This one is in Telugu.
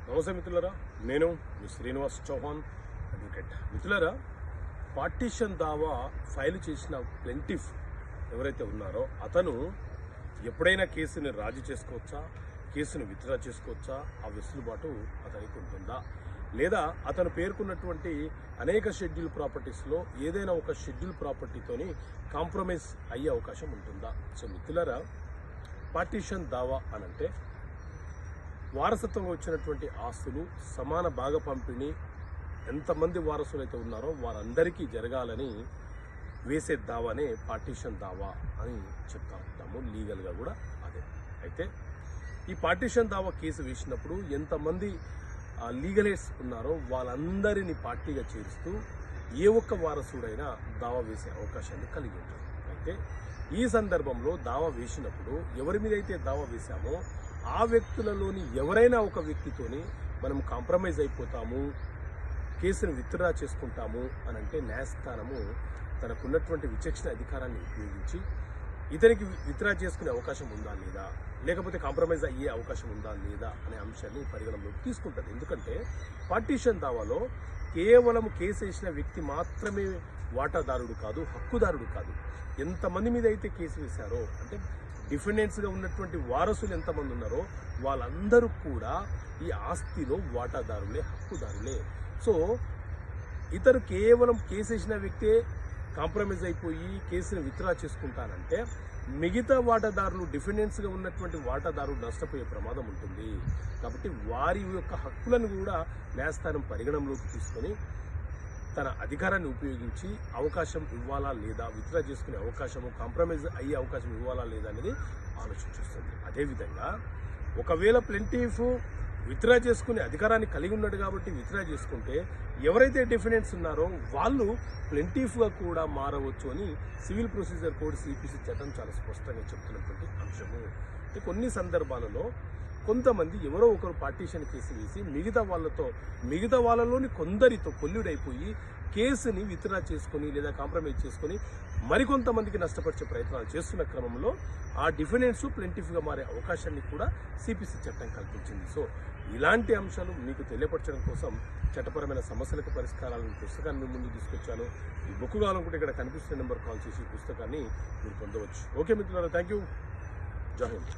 నమస్తే మిత్రులారా, నేను మీ శ్రీనివాస్ చౌహాన్ అడ్వకేట్. మిత్రులారా, పార్టీషన్ దావా ఫైల్ చేసిన ప్లెంటిఫ్ ఎవరైతే ఉన్నారో అతను ఎప్పుడైనా కేసుని రాజీ చేసుకోవచ్చా, కేసుని విత్డ్రా చేసుకోవచ్చా, ఆ వెసులుబాటు అతనికి ఉంటుందా, లేదా అతను పేర్కొన్నటువంటి అనేక షెడ్యూల్ ప్రాపర్టీస్లో ఏదైనా ఒక షెడ్యూల్ ప్రాపర్టీతోని కాంప్రమైజ్ అయ్యే అవకాశం ఉంటుందా? సో మిత్రులారా, పార్టీషన్ దావా అనంటే వారసత్వంగా వచ్చినటువంటి ఆస్తులు సమాన భాగ పంపిణీ ఎంతమంది వారసులు అయితే ఉన్నారో వారందరికీ జరగాలని వేసే దావానే పార్టీషన్ దావా అని చెప్తా ఉంటాము. లీగల్గా కూడా అదే. అయితే ఈ పార్టీషన్ దావా కేసు వేసినప్పుడు ఎంతమంది లీగలేట్స్ ఉన్నారో వాళ్ళందరినీ పార్టీగా చేరుస్తూ ఏ ఒక్క వారసుడైనా దావా వేసే అవకాశాన్ని కలిగి ఉంటుంది. అయితే ఈ సందర్భంలో దావా వేసినప్పుడు ఎవరి మీద అయితే దావా వేశామో ఆ వ్యక్తులలోని ఎవరైనా ఒక వ్యక్తితోని మనం కాంప్రమైజ్ అయిపోతాము, కేసును విత్డ్రా చేసుకుంటాము అని అంటే న్యాయస్థానము తనకున్నటువంటి విచక్షణ అధికారాన్ని ఉపయోగించి ఇతనికి విత్డ్రా చేసుకునే అవకాశం ఉందా లేదా, లేకపోతే కాంప్రమైజ్ అయ్యే అవకాశం ఉందా లేదా అనే అంశాన్ని పరిగణనలోకి తీసుకుంటుంది. ఎందుకంటే పార్టీషన్ దావాలో కేవలం కేసు వేసిన వ్యక్తి మాత్రమే వాటాదారుడు కాదు, హక్కుదారుడు కాదు. ఎంతమంది మీద అయితే కేసు వేశారో, అంటే డిఫెండెంట్స్గా ఉన్నటువంటి వారసులు ఎంతమంది ఉన్నారో వాళ్ళందరూ కూడా ఈ ఆస్తిలో వాటాదారులే, హక్కుదారులే. సో ఇతరు కేవలం కేసు వేసిన వ్యక్తే కాంప్రమైజ్ అయిపోయి కేసుని విత్డ్రా చేసుకుంటానంటే మిగతా వాటాదారులు, డిఫెండెంట్స్గా ఉన్నటువంటి వాటాదారులు నష్టపోయే ప్రమాదం ఉంటుంది. కాబట్టి వారి యొక్క హక్కులను కూడా న్యాయస్థానం పరిగణనలోకి తీసుకొని తన అధికారాన్ని ఉపయోగించి అవకాశం ఇవ్వాలా లేదా, విత్డ్రా చేసుకునే అవకాశము, కాంప్రమైజ్ అయ్యే అవకాశం ఇవ్వాలా లేదా అనేది ఆలోచించుస్తుంది. అదేవిధంగా ఒకవేళ ప్లెంటిఫ్ విత్డ్రా చేసుకునే అధికారాన్ని కలిగి ఉన్నాడు కాబట్టి విత్డ్రా చేసుకుంటే ఎవరైతే డిఫెండెంట్స్ ఉన్నారో వాళ్ళు ప్లెంటిఫ్గా కూడా మారవచ్చు అని సివిల్ ప్రొసీజర్ కోడ్ సిపిసి చట్టం చాలా స్పష్టంగా చెప్తున్నటువంటి అంశము. కొన్ని సందర్భాలలో కొంతమంది ఎవరో ఒకరు పార్టీషన్ కేసు వేసి మిగతా వాళ్ళలోని కొందరితో కొల్లుడైపోయి కేసుని విత్డ్రా చేసుకొని లేదా కాంప్రమైజ్ చేసుకొని మరికొంతమందికి నష్టపరిచే ప్రయత్నాలు చేస్తున్న క్రమంలో ఆ డిఫెండెంట్స్ ప్లెంటిఫ్గా మారే అవకాశాన్ని కూడా సిపిసి చట్టం కల్పించింది. సో ఇలాంటి అంశాలు మీకు తెలియపరచడం కోసం చట్టపరమైన సమస్యలకు పరిష్కారాలను పుస్తకాన్ని మీ ముందు తీసుకొచ్చాను. ఈ బుక్ కావాలనుకుంటే ఇక్కడ కనిపిస్తున్న నెంబర్ కాల్ చేసి ఈ పుస్తకాన్ని మీరు పొందవచ్చు. ఓకే మిత్రులారా, థ్యాంక్ యూ. జై హింద్.